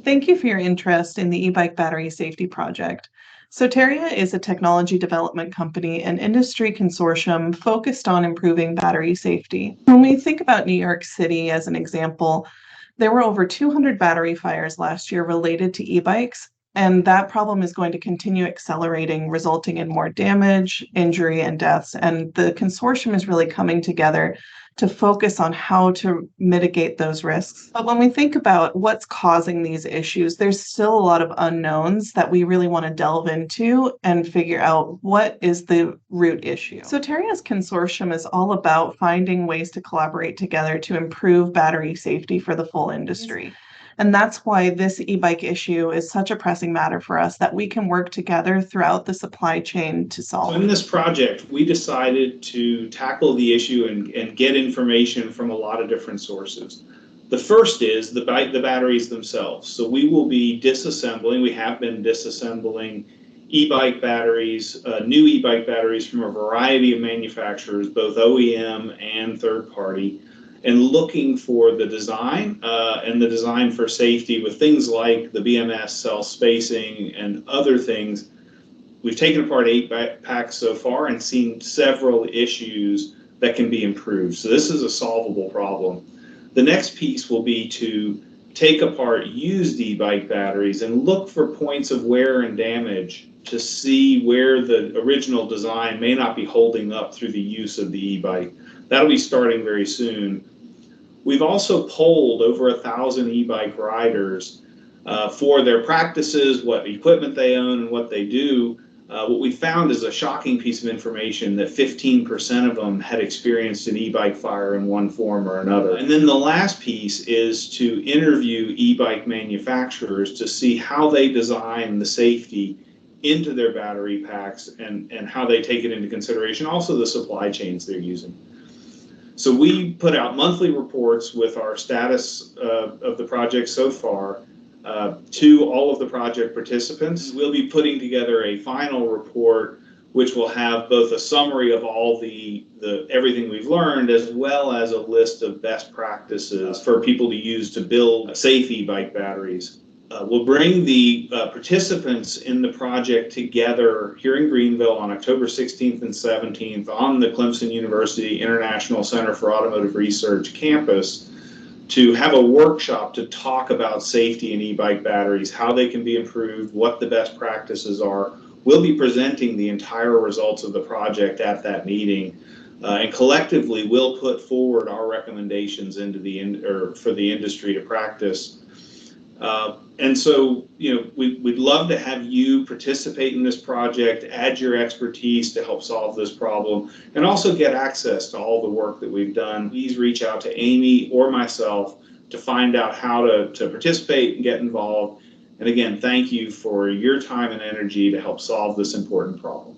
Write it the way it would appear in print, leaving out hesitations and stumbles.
Thank you for your interest in the e-bike battery safety project. Soteria is a technology development company and industry consortium focused on improving battery safety. When we think about New York City as an example, there were over 200 battery fires last year related to e-bikes, and that problem is going to continue accelerating, resulting in more damage, injury, and deaths. And the consortium is really coming together to focus on how to mitigate those risks. But when we think about what's causing these issues, there's still a lot of unknowns that we really want to delve into and figure out what is the root issue. Soteria's consortium is all about finding ways to collaborate together to improve battery safety for the full industry. And that's why this e-bike issue is such a pressing matter for us, that we can work together throughout the supply chain to solve. So in this project, we decided to tackle the issue and get information from a lot of different sources. The first is the batteries themselves. So we will be disassembling, we have been disassembling e-bike batteries, new e-bike batteries from a variety of manufacturers, both OEM and third party, and looking for the design and the design for safety with things like the BMS cell spacing and other things. We've taken apart 8 packs so far and seen several issues that can be improved. So this is a solvable problem. The next piece will be to take apart used e-bike batteries and look for points of wear and damage to see where the original design may not be holding up through the use of the e-bike. That'll be starting very soon. We've also polled over 1,000 e-bike riders for their practices, what equipment they own, and what they do. What we found is a shocking piece of information that 15% of them had experienced an e-bike fire in one form or another. And then the last piece is to interview e-bike manufacturers to see how they design the safety into their battery packs and how they take it into consideration, also the supply chains they're using. So we put out monthly reports with our status of the project so far to all of the project participants. We'll be putting together a final report which will have both a summary of all the everything we've learned, as well as a list of best practices for people to use to build safe e-bike batteries. We'll bring the participants in the project together here in Greenville on October 16th and 17th on the Clemson University International Center for Automotive Research campus to have a workshop to talk about safety in e-bike batteries, how they can be improved, what the best practices are. We'll be presenting the entire results of the project at that meeting, and collectively we'll put forward our recommendations into for the industry to practice. And so, we'd love to have you participate in this project, add your expertise to help solve this problem, and also get access to all the work that we've done. Please reach out to Amy or myself to find out how to participate and get involved. And again, thank you for your time and energy to help solve this important problem.